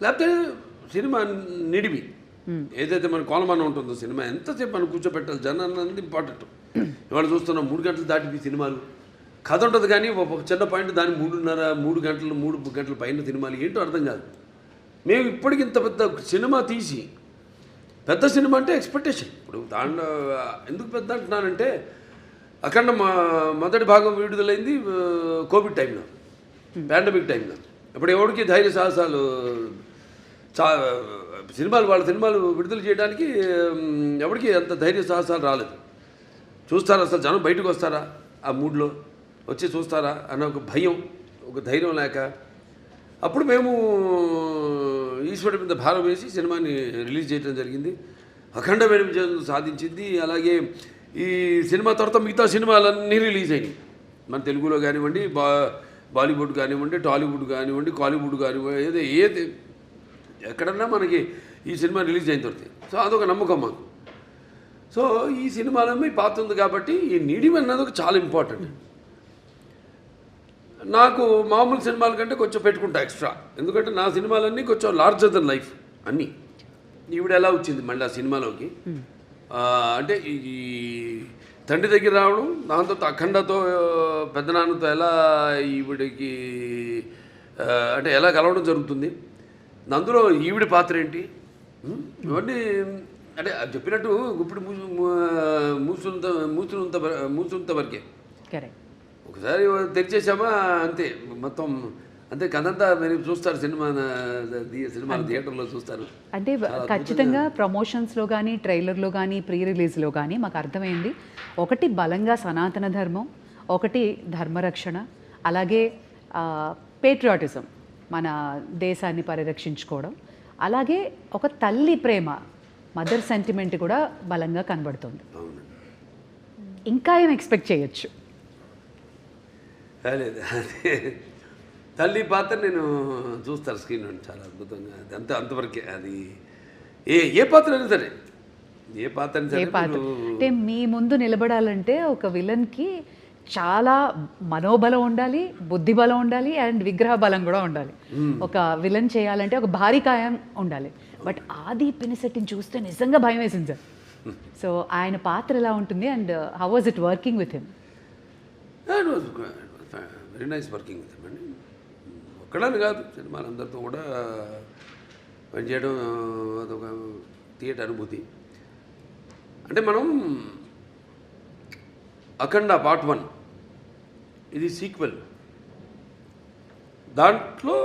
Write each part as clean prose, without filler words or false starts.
లేకపోతే సినిమా నిడివి ఏదైతే మన కోలమానం ఉంటుందో సినిమా ఎంతసేపు మనం కూర్చోబెట్టాలి జనాన్ని అన్నది ఇంపార్టెంట్. ఇవాళ చూస్తున్నాం 3 గంటలు దాటిపి సినిమాలు కథ ఉంటుంది కానీ ఒక చిన్న పాయింట్ దాన్ని 3 గంటల పైన సినిమాలు ఏంటో అర్థం కాదు. మేము ఇప్పటికి ఇంత పెద్ద సినిమా తీసి పెద్ద సినిమా అంటే ఎక్స్పెక్టేషన్. ఇప్పుడు దాంట్లో ఎందుకు పెద్ద అంటున్నానంటే అఖండ మొదటి భాగం విడుదలైంది కోవిడ్ టైంలో, పాండమిక్ టైంలో. ఇప్పుడు ఎవరికి ధైర్య సాహసాలు వాళ్ళ సినిమాలు విడుదల చేయడానికి ఎవరికి అంత ధైర్య సాహసాలు రాలేదు. చూస్తారా అసలు జనం బయటకు వస్తారా ఆ మూడ్లో వచ్చి చూస్తారా అన్న ఒక భయం, ఒక ధైర్యం లేక అప్పుడు మేము ఈశ్వరుడి మీద భారం వేసి సినిమాని రిలీజ్ చేయడం జరిగింది. అఖండమైన విజయం సాధించింది. అలాగే ఈ సినిమా తర్వాత మిగతా సినిమాలన్నీ రిలీజ్ అయినాయి. మన తెలుగులో కానివ్వండి, బాలీవుడ్ కానివ్వండి, టాలీవుడ్ కానివ్వండి, కాలీవుడ్ కానివ్వండి, ఏది ఎక్కడన్నా మనకి ఈ సినిమా రిలీజ్ అయిన తర్వాత. సో అదొక నమ్మకం మాకు. సో ఈ సినిమాలో మీ పాత్ర ఉంది కాబట్టి ఈ నీడిమ్ అన్నది ఒక చాలా ఇంపార్టెంట్. నాకు మామూలు సినిమాల కంటే కొంచెం పెట్టుకుంటా ఎక్స్ట్రా, ఎందుకంటే నా సినిమాలన్నీ కొంచెం లార్జర్ దెన్ లైఫ్ అన్నీ. ఈవిడ ఎలా వచ్చింది మళ్ళీ ఆ సినిమాలోకి అంటే ఈ తండ్రి దగ్గర రావడం, దాంతో అఖండతో పెద్దనాన్నతో ఎలా ఈవిడికి అంటే ఎలా కలవడం జరుగుతుంది, అందులో ఈవిడి పాత్ర ఏంటి, ఇవన్నీ అంటే చెప్పినట్టు ఇప్పుడు మూసునంత వరకే. ఒకసారి తెరిచేసామా అంతే, మొత్తం అంతే. కథంతా మీరు చూస్తారు సినిమా థియేటర్లో చూస్తారు. అంటే ఖచ్చితంగా ప్రమోషన్స్లో కానీ, ట్రైలర్లో కానీ, ప్రీ రిలీజ్లో కానీ మాకు అర్థమైంది. ఒకటి బలంగా సనాతన ధర్మం, ఒకటి ధర్మరక్షణ, అలాగే పేట్రియాటిజం, మన దేశాన్ని పరిరక్షించుకోవడం, అలాగే ఒక తల్లి ప్రేమ, మదర్ సెంటిమెంట్ కూడా బలంగా కనబడుతుంది. ఇంకా ఏం ఎక్స్పెక్ట్ చేయొచ్చు? లేదు, అదే తల్లి పాత్ర నేను చూస్తాను స్క్రీన్ చాలా అద్భుతంగా. అంతవరకే. అది ఏ పాత్ర అయినా సరే, ఏ పాత్ర అంటే మీ ముందు నిలబడాలంటే ఒక విలన్కి చాలా మనోబలం ఉండాలి, బుద్ధి బలం ఉండాలి, అండ్ విగ్రహ బలం కూడా ఉండాలి. ఒక విలన్ చేయాలంటే ఒక భారీ కాయం ఉండాలి. బట్ ఆది పినిశెట్టిని చూస్తే నిజంగా భయం వేసింది సార్. సో ఆయన పాత్ర ఎలా ఉంటుంది and how was it working with him? Very nice working with him అండి. ఒక్కడని కాదు, సినిమాలందరితో కూడా పనిచేయడం అదొక థియేటర్ అనుభూతి. అంటే మనం అఖండ పార్ట్ 1 ఇది సీక్వెల్, దాంట్లో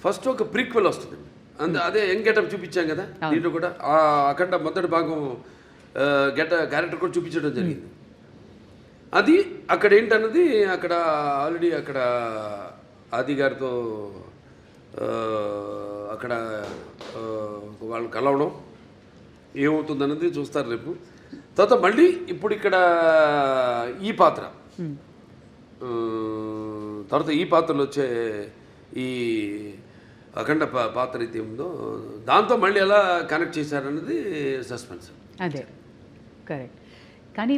ఫస్ట్ ఒక ప్రీక్వెల్ వస్తుంది. అదే యంగ్ గెటప్ చూపించాం కదా, దీంట్లో కూడా ఆ అఖండ మొదటి భాగం క్యారెక్టర్ కూడా చూపించడం జరిగింది. అది అక్కడ ఏంటన్నది అక్కడ ఆల్రెడీ అక్కడ ఆది గారితో అక్కడ వాళ్ళు కలవడం ఏమవుతుందన్నది చూస్తారు రేపు. తర్వాత మళ్ళీ ఇప్పుడు ఇక్కడ ఈ పాత్ర, తర్వాత ఈ పాత్రలో వచ్చే ఈ అఖండ పాత్ర అయితే ఉందో దాంతో మళ్ళీ ఎలా కనెక్ట్ చేశారన్నది సస్పెన్స్. అదే కరెక్ట్. కానీ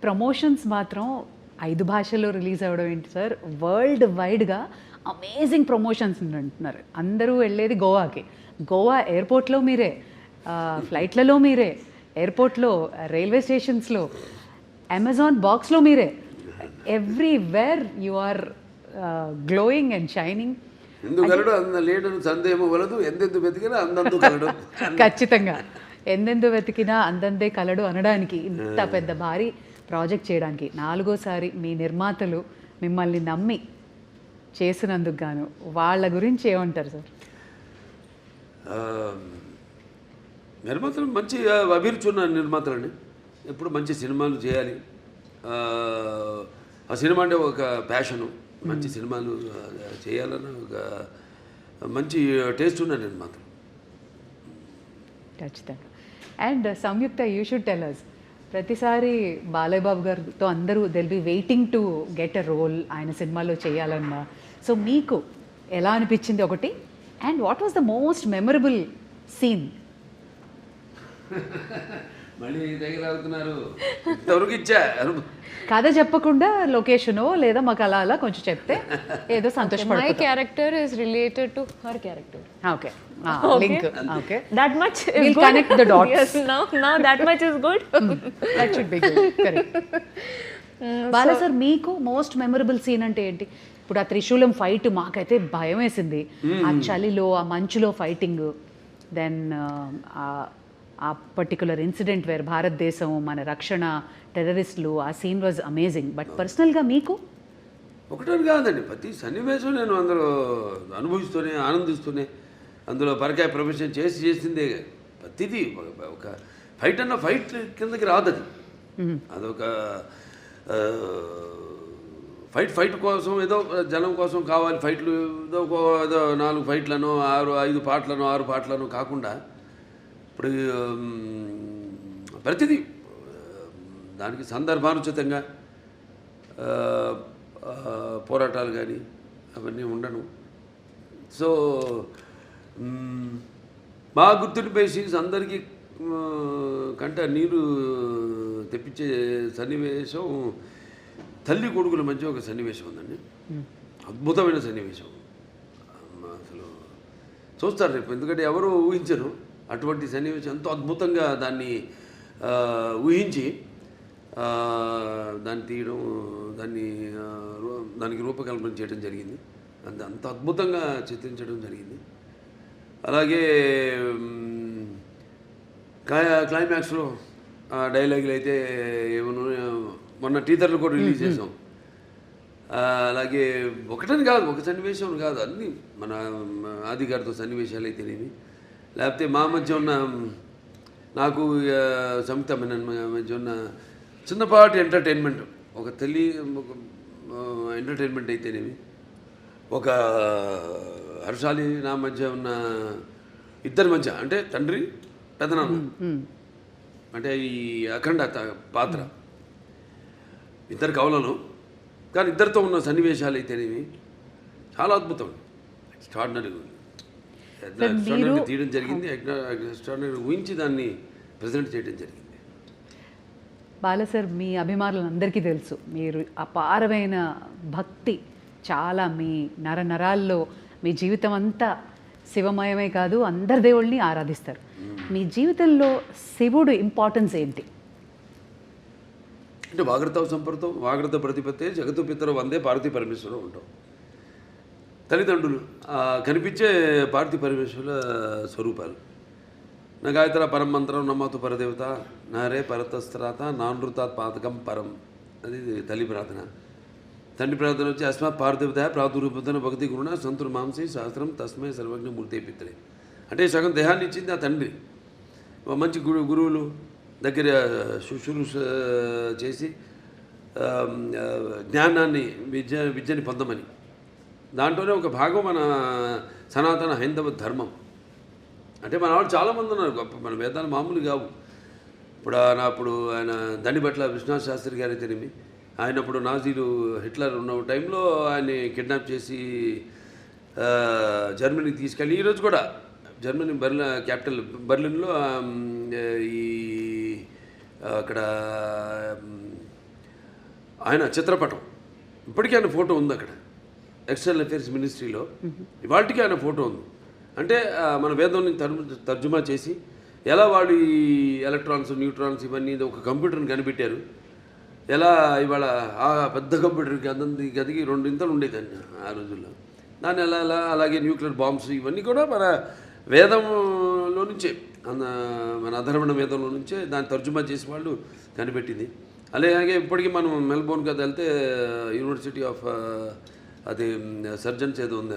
ప్రమోషన్స్ మాత్రం 5 భాషల్లో రిలీజ్ అవ్వడం ఏంటి సార్? వరల్డ్ వైడ్గా అమేజింగ్ ప్రమోషన్స్ అంటున్నారు. అందరూ వెళ్ళేది గోవాకి. గోవా ఎయిర్పోర్ట్లో మీరే, ఫ్లైట్లలో మీరే, ఎయిర్పోర్ట్లో, రైల్వే స్టేషన్స్లో, అమెజాన్ బాక్స్లో మీరే, everywhere you are glowing and shining. ఖచ్చితంగా ఎందెందు వెతికినా అందందే కలడు అనడానికి, ఇంత పెద్ద భారీ ప్రాజెక్ట్ చేయడానికి 4వ సారి మీ నిర్మాతలు మిమ్మల్ని నమ్మి చేసినందుకు గాను వాళ్ళ గురించి ఏమంటారు సార్? నిర్మాతలు మంచి అభిరుచి ఉన్న నిర్మాతలండి. ఎప్పుడు మంచి సినిమాలు చేయాలి, ఆ సినిమా అంటే ఒక ప్యాషను, మంచి సినిమాలు చేయాలన్న ఒక మంచి టేస్ట్ ఉన్న నిర్మాతలు. ఖచ్చితంగా. And Samyuktha, you should tell us, ప్రతిసారి బాలయ్య బాబు గారితో అందరూ they'll be waiting to get a role ఆయన సినిమాలో చేయాలన్నా. సో మీకు ఎలా అనిపించింది ఒకటి, and what was the most memorable scene? మళ్ళీ దగ్గర అవుతున్నారు ఇంతవరకు ఇచ్చా. కథ చెప్పకుండా లొకేషనో లేదా మాకు అలా అలా కొంచెం చెప్తే ఏదో My సంతోషపడుతుంది. character is related to her character. Okay link okay That much is We'll good. connect the dots. Yes, now that much is good. That should be good. Correct. Bala sir మీకు మోస్ట్ మెమరబుల్ సీన్ అంటే ఏంటి? ఇప్పుడు ఆ త్రిశూలం fight మాకైతే భయం వేసింది. ఆ చలిలో ఆ మంచులో ఫైటింగ్, దెన్ ఆ పర్టికులర్ ఇన్సిడెంట్ వేర్ భారతదేశం మన రక్షణ టెర్రరిస్టులు, ఆ సీన్ వాజ్ అమేజింగ్. బట్ పర్సనల్గా మీకు? ఒకటని కాదండి, ప్రతి సన్నివేశం నేను అందులో అనుభవిస్తూనే ఆనందిస్తూనే అందులో పరకాయ ప్రొఫెషన్ చేసిందే. ప్రతిదీ ఒక ఫైట్ అన్న ఫైట్ కిందకి రాదు అది. అదొక ఫైట్ కోసం ఏదో జనం కోసం కావాలి ఫైట్లు, ఏదో 4 ఫైట్లను 5 పాటలను 6 పాటలను కాకుండా ఇప్పుడు ప్రతిదీ దానికి సందర్భానుచితంగా పోరాటాలు కానీ అవన్నీ ఉండను. సో బాగా గుర్తుండిపోయే సీన్స్ అందరికీ కంట నీరు తెప్పించే సన్నివేశం తల్లి కొడుకుల మధ్య ఒక సన్నివేశం ఉందండి. అద్భుతమైన సన్నివేశం. అసలు చూస్తారు రేపు, ఎందుకంటే ఎవరు ఊహించరు అటువంటి సన్నివేశం. ఎంతో అద్భుతంగా దాన్ని ఊహించి దాన్ని తీయడం, దానికి రూపకల్పన చేయడం జరిగింది. అంత అద్భుతంగా చిత్రించడం జరిగింది. అలాగే క్లైమాక్స్లో డైలాగులు అయితే ఏమన్నా మొన్న టీజర్లు కూడా రిలీజ్ చేసాం. అలాగే ఒకటని కాదు, ఒక సన్నివేశం కాదు, అన్నీ మన ఆది గారితో సన్నివేశాలు అయితేనేమి, లేకపోతే మా మధ్య ఉన్న నాకు సంయుక్త మేనన్ మధ్య ఉన్న చిన్నపాటి ఎంటర్టైన్మెంట్, ఒక ఎంటర్టైన్మెంట్ అయితేనేమి, ఒక హర్షాలి నా మధ్య ఉన్న ఇద్దరి మధ్య, అంటే తండ్రి పెదనాన్న, అంటే ఈ అఖండ పాత్ర ఇద్దరు కవులను, కానీ ఇద్దరితో ఉన్న సన్నివేశాలు అయితేనేమి చాలా అద్భుతం. ఎక్స్ట్రాడినరీ తీయడం జరిగింది. ఎక్స్ట్రాడినరీ ఊహించి దాన్ని ప్రజెంట్ చేయడం జరిగింది. బాలా సార్, మీ అభిమానులందరికీ తెలుసు మీరు అపారమైన భక్తి, చాలా మీ నరాల్లో మీ జీవితం అంతా శివమయమే కాదు, అందరి దేవుళ్ళని ఆరాధిస్తారు. మీ జీవితంలో శివుడు ఇంపార్టెన్స్ ఏంటి? అంటే వాగ్రత సంపర్తం వాగ్రత ప్రతిపత్తే జగత్తు పితరు వందే పార్వతీ పరమేశ్వరం ఉంటాం. తల్లిదండ్రులు కనిపించే పార్వతీ పరమేశ్వరుల స్వరూపాలు. నా గాయత్ర పరం మంత్రం నమ్మతు పరదేవత నారే పరతస్త్రాత నానృతాత్ పాతకం పరం, అది తల్లి ప్రార్థన. తండ్రి ప్రార్థన వచ్చి అస్మాత్ పార్థివత ప్రాదురూపతన భక్తి గురుణ సంతుర్ మాంసి శాస్త్రం తస్మై సర్వజ్ఞ మూర్తి పిత్రే. అంటే సగం దేహాన్ని ఇచ్చింది ఆ తండ్రి. మంచి గురువులు దగ్గర శుశ్రూష చేసి జ్ఞానాన్ని విద్యని పొందమని, దాంట్లోనే ఒక భాగం మన సనాతన హైందవ ధర్మం. అంటే మన వాళ్ళు చాలామంది ఉన్నారు గొప్ప, మన వేదాలు మామూలు కావు. అప్పుడు ఆయన దండిబట్ల విశ్వనాథ్ శాస్త్రి గారు అయితేనేమి, ఆయనప్పుడు నాజీలు హిట్లర్ ఉన్న టైంలో ఆయన్ని కిడ్నాప్ చేసి జర్మనీకి తీసుకెళ్ళి, ఈరోజు కూడా జర్మనీ క్యాపిటల్ బర్లిన్లో ఈ అక్కడ ఆయన చిత్రపటం ఇప్పటికీ ఆయన ఫోటో ఉంది అక్కడ, ఎక్స్టర్నల్ అఫేర్స్ మినిస్ట్రీలో ఇవాళకి ఆయన ఫోటో ఉంది. అంటే మన వేదాన్ని తర్జుమా చేసి ఎలా వాళ్ళు ఈ ఎలక్ట్రాన్స్ న్యూట్రాన్స్ ఇవన్నీ ఒక కంప్యూటర్ని కనిపెట్టారు, ఎలా ఇవాళ ఆ పెద్ద కంప్యూటర్కి అందంది గదికి 2 ఇంతలు ఉండేదండి ఆ రోజుల్లో. దాన్ని ఎలా అలాగే న్యూక్లియర్ బాంబ్స్ ఇవన్నీ కూడా మన వేదంలో నుంచే, మన అధర్వణ వేదంలో నుంచే దాన్ని తర్జుమా చేసి వాళ్ళు కనిపెట్టింది. అలాగే ఇప్పటికీ మనం మెల్బోర్న్ కదా వెళ్తే యూనివర్సిటీ ఆఫ్ అది సర్జన్స్ ఏదో ఉంది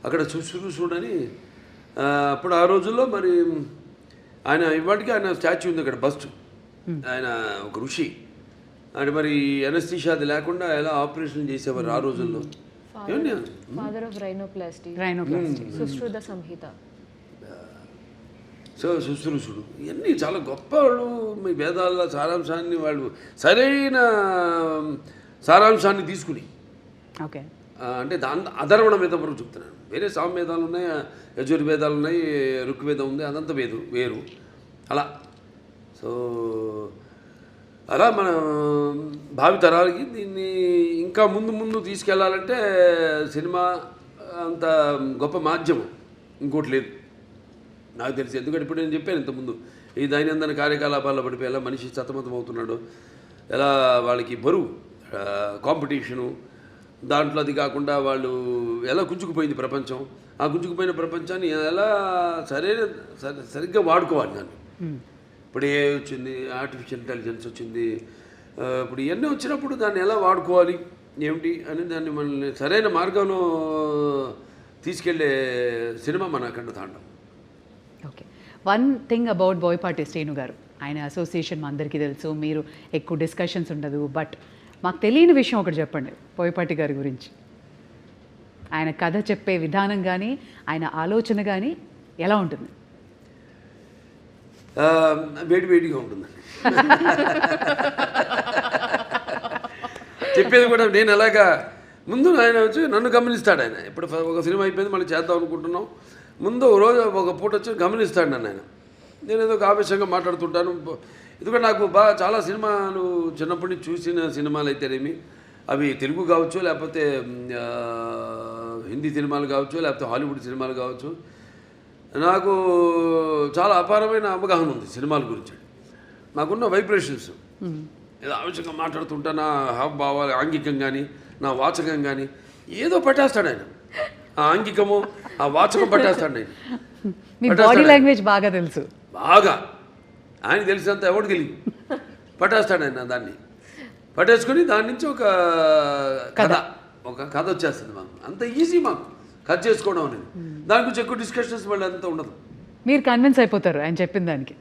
అక్కడ శుశ్రూషుడని అప్పుడు ఆ రోజుల్లో మరి ఆయన ఇవాటికి ఆయన స్టాచ్యూ ఉంది అక్కడ, బస్ట్. ఆయన ఒక ఋషి. అంటే మరి ఎనస్థీషియా అది లేకుండా ఎలా ఆపరేషన్ చేసేవారు ఆ రోజుల్లో. Father of rhinoplasty, Sushruta Samhita. So శుశ్రూషుడు ఇవన్నీ చాలా గొప్ప వాళ్ళు. మీ వేదాల సారాంశాన్ని వాళ్ళు సరైన సారాంశాన్ని తీసుకుని, ఓకే, అంటే అధర్వణ వేదం వరకు చెప్తున్నాను. వేరే సామవేదాలు ఉన్నాయి, యజుర్వేదాలు ఉన్నాయి, ఋగ్వేదం ఉంది, అదంతా వేరు. అలా సో సో అలా మన భావి తరాలకి దీన్ని ఇంకా ముందు తీసుకెళ్లాలంటే సినిమా అంత గొప్ప మాధ్యమం ఇంకోటి లేదు నాకు తెలిసి. ఎందుకంటే ఇప్పుడు నేను చెప్పాను ఇంతకుముందు ఈ దైనందిన కార్యకలాపాల్లో పడిపోయి ఎలా మనిషి సతమతం అవుతున్నాడు, ఎలా వాళ్ళకి బరువు కాంపిటీషను, దాంట్లో అది కాకుండా వాళ్ళు ఎలా గుంజుకుపోయింది ప్రపంచం, ఆ గుంజుకుపోయిన ప్రపంచాన్ని ఎలా సరిగ్గా వాడుకోవాలి దాన్ని. ఇప్పుడు ఏ వచ్చింది, ఆర్టిఫిషియల్ ఇంటెలిజెన్స్ వచ్చింది, ఇప్పుడు ఇవన్నీ వచ్చినప్పుడు దాన్ని ఎలా వాడుకోవాలి ఏమిటి అని దాన్ని మనల్ని సరైన మార్గంలో తీసుకెళ్లే సినిమా మన అఖండ తాండవం. Okay, one thing about Boyapati Srinu గారు, ఆయన అసోసియేషన్ మా అందరికీ తెలుసు, మీరు ఎక్కువ డిస్కషన్స్ ఉండదు, బట్ మాకు తెలియని విషయం ఒకటి చెప్పండి బోయపాటి గారి గురించి. ఆయన కథ చెప్పే విధానం కానీ ఆయన ఆలోచన కానీ ఎలా ఉంటుంది? వేడిగా ఉంటుందండి. చెప్పేది కూడా నేను ఎలాగా ముందు ఆయన వచ్చి నన్ను గమనిస్తాడు. ఆయన ఇప్పుడు ఒక సినిమా అయిపోయింది మళ్ళీ చేద్దాం అనుకుంటున్నాం, ముందు రోజు ఒక పూట వచ్చి గమనిస్తాడు నన్ను ఆయన. నేను ఏదో ఒక ఆవేశంగా మాట్లాడుతుంటాను. ఎందుకంటే నాకు చాలా సినిమాలు చిన్నప్పటి నుంచి చూసిన సినిమాలు అయితేనేమి, అవి తెలుగు కావచ్చు, లేకపోతే హిందీ సినిమాలు కావచ్చు, లేకపోతే హాలీవుడ్ సినిమాలు కావచ్చు, నాకు చాలా అపారమైన అవగాహన ఉంది సినిమాల గురించి. నాకున్న వైబ్రేషన్స్ ఏదో ఆవేశంగా మాట్లాడుతుంటా, నా హావభావాలు ఆంగికం కానీ నా వాచకం కానీ ఏదో పట్టేస్తాడు ఆయన. ఆ ఆంగికము ఆ వాచకం పట్టేస్తాడు ఆయన. మీ బాడీ లాంగ్వేజ్ బాగా తెలుసు, బాగా ఆయన తెలిసినంత ఎవరికి తెలియదు. పట్టేస్తాడు ఆయన దాన్ని, పట్టేసుకొని దాని నుంచి ఒక కథ వచ్చేస్తుంది మాకు. అంత ఈజీ మాకు కథ చేసుకోవడం అనేది. దాని గురించి ఎక్కువ డిస్కషన్స్ మళ్ళీ అంతా ఉండదు. మీరు కన్విన్స్ అయిపోతారు ఆయన చెప్పిన దానికి.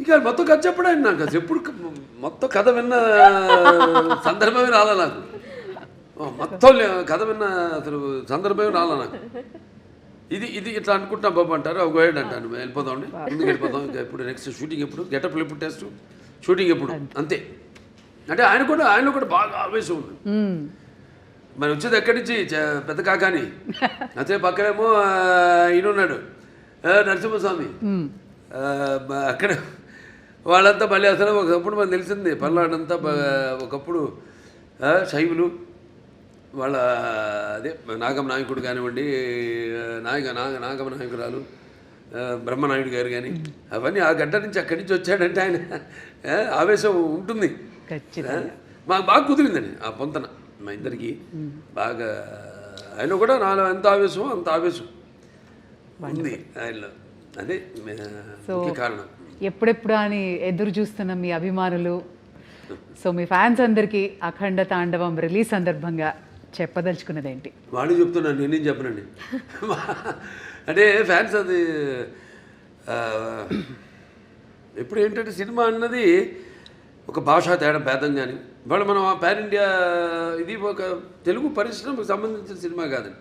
ఇక మొత్తం కథ చెప్పడం ఆయన నాకు ఎప్పుడు మొత్తం కథ విన్న సందర్భమే రాలా నాకు. మొత్తం కథ విన్న అసలు సందర్భమే రాలా నాకు. ఇది ఇట్లా అనుకుంటున్నా బాబు అంటారు, ఒక గైడ్ అంటాను, వెళ్ళిపోదామండి ముందుకు వెళ్ళిపోదాం. ఇంకా ఎప్పుడు నెక్స్ట్ షూటింగ్ ఎప్పుడు, గెటప్లు ఎప్పుడు, టెస్ట్ షూటింగ్ ఎప్పుడు, అంతే. అంటే ఆయనలో కూడా బాగా ఆవేశం ఉంది. మరి వచ్చేది ఎక్కడి నుంచి పెద్ద కాకాని, అదే పక్కనేమో ఈయనున్నాడు నరసింహస్వామి, అక్కడ వాళ్ళంతా మళ్ళీ అసలు ఒకప్పుడు మనకు తెలిసింది పల్నాడంతా ఒకప్పుడు శైవులు, వాళ్ళ అదే నాగమ నాయకుడు కానివ్వండి, నాగమ నాయకురాలు బ్రహ్మనాయుడు గారు కానీ, అవన్నీ ఆ గడ్డ నుంచి అక్కడి నుంచి వచ్చాడంటే ఆయన ఆవేశం ఉంటుంది. మాకు బాగా కుదిరిందండి ఆ పొంతన మా ఇద్దరికి బాగా. ఆయన కూడా నాలో ఎంత ఆవేశమో అంత ఆవేశం ఉంది ఆయనలో. అదే ముఖ్య కారణం. ఎప్పుడెప్పుడు అని ఎదురు చూస్తున్న మీ అభిమానులు, సో మీ ఫ్యాన్స్ అందరికీ అఖండ తాండవం రిలీజ్ సందర్భంగా చెప్పదలుచుకున్నది ఏంటి? వాళ్ళు చెప్తున్నాను, నేనేం చెప్పనండి. అంటే ఫ్యాన్స్ అది ఇప్పుడు ఏంటంటే సినిమా అన్నది ఒక భాషా భేదం కానీ, వాళ్ళు మనం పాన్ ఇండియా, ఇది ఒక తెలుగు పరిశ్రమకు సంబంధించిన సినిమా కాదండి,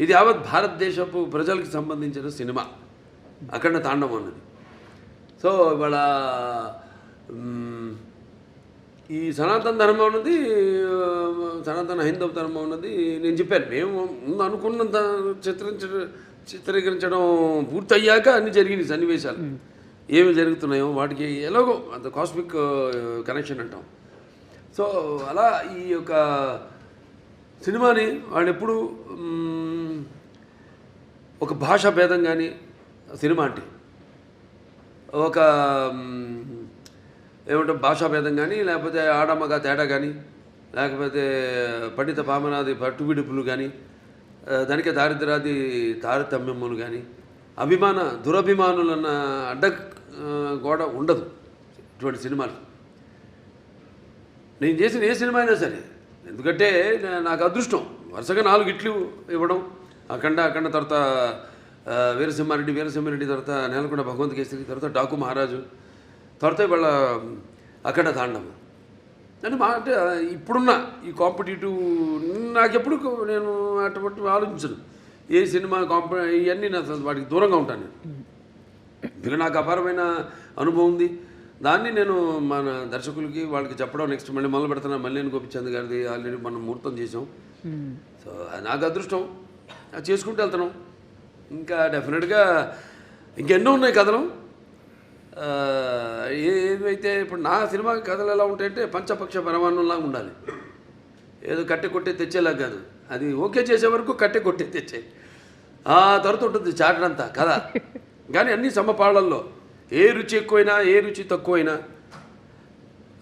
ఇది యావత్ భారతదేశపు ప్రజలకు సంబంధించిన సినిమా అఖండ తాండవం అన్నది. సో ఇవాళ ఈ సనాతన ధర్మం ఉన్నది, సనాతన హైందవ ధర్మం ఉన్నది, నేను చెప్పాను మేము ముందు అనుకున్నంత చిత్రీకరించడం పూర్తయ్యాక అన్ని జరిగినాయి సన్నివేశాలు, ఏమి జరుగుతున్నాయో వాటికి ఎలాగో అంత కాస్మిక్ కనెక్షన్ అంటాం. సో అలా ఈ యొక్క సినిమాని వాళ్ళు ఎప్పుడు ఒక భాషా భేదం కానీ, సినిమా అంటే ఒక ఏమంటాం భాషా భేదం కానీ, లేకపోతే ఆడమ్మగా తేడా కానీ, లేకపోతే పండిత పామనాది పట్టువిడుపులు కానీ, దానికే దారిద్రాది తారతమ్యములు కానీ, దురభిమానులన్న అడ్డ గోడ ఉండదు ఇటువంటి సినిమాలు. నేను చేసిన ఏ సినిమా అయినా సరే, ఎందుకంటే నాకు అదృష్టం వరుసగా 4 హిట్లు ఇవ్వడం, అఖండ తర్వాత వీరసింహారెడ్డి తర్వాత నేలకొండ భగవంత్ కేసరి, తర్వాత డాకు మహారాజు, తర్వాత ఇవాళ అఖండ తాండవం. అంటే ఇప్పుడున్న ఈ కాంపిటేటివ్ నాకెప్పుడు నేను అటువంటి ఆలోచించను. ఏ సినిమా ఇవన్నీ నా వాటికి దూరంగా ఉంటాను. ఇలా నాకు అపారమైన అనుభవం ఉంది. దాన్ని నేను మన దర్శకులకి వాళ్ళకి చెప్పడం, నెక్స్ట్ మళ్ళీ మొదలు పెడుతున్నా. మల్లేని గోపిచంద్ గారిది ఆల్రెడీ మనం ముహూర్తం చేసాం. సో నాకు అదృష్టం, అది చేసుకుంటూ వెళ్తున్నాం. ఇంకా డెఫినెట్గా ఇంకెన్నో ఉన్నాయి కథలు. ఏమైతే ఇప్పుడు నా సినిమా కథలు ఎలా ఉంటాయంటే పంచపక్ష పరమాన్నంలాగా ఉండాలి. ఏదో కట్టె కొట్టే తెచ్చేలా కాదు, అది ఓకే చేసే వరకు కట్టె కొట్టే తెచ్చే ఆ తర్వాత ఉంటుంది చాటంతా కథ. కానీ అన్ని సమపాళ్ళల్లో ఏ రుచి ఎక్కువైనా ఏ రుచి తక్కువైనా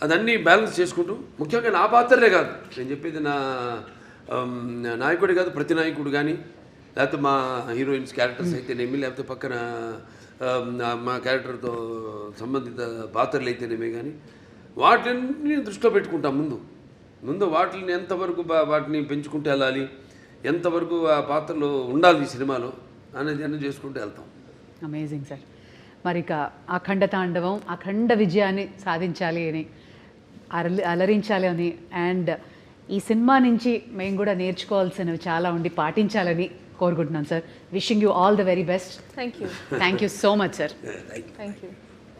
అదన్నీ బ్యాలెన్స్ చేసుకుంటూ, ముఖ్యంగా నా పాత్రలే కాదు నేను చెప్పేది, నా నాయకుడే కాదు, ప్రతి నాయకుడు కానీ, లేకపోతే మా హీరోయిన్స్ క్యారెక్టర్స్ అయితేనేమి, లేకపోతే పక్కన మా క్యారెక్టర్తో సంబంధిత పాత్రలు అయితేనేమి కానీ, వాటిని దృష్టిలో పెట్టుకుంటాం. ముందు వాటిని ఎంతవరకు వాటిని పెంచుకుంటూ వెళ్ళాలి, ఎంతవరకు ఆ పాత్రలు ఉండాలి ఈ సినిమాలో అనేది అన్నీ చేసుకుంటూ వెళ్తాం. Amazing sir. మరి ఇక అఖండ తాండవం అఖండ విజయాన్ని సాధించాలి అని, అలరించాలి అని, అండ్ ఈ సినిమా నుంచి మేము కూడా నేర్చుకోవాల్సినవి చాలా ఉండి పాటించాలని కోరుకుంటున్నాను sir. Wishing you all the very best. Thank you. Thank you so much sir. Thank you.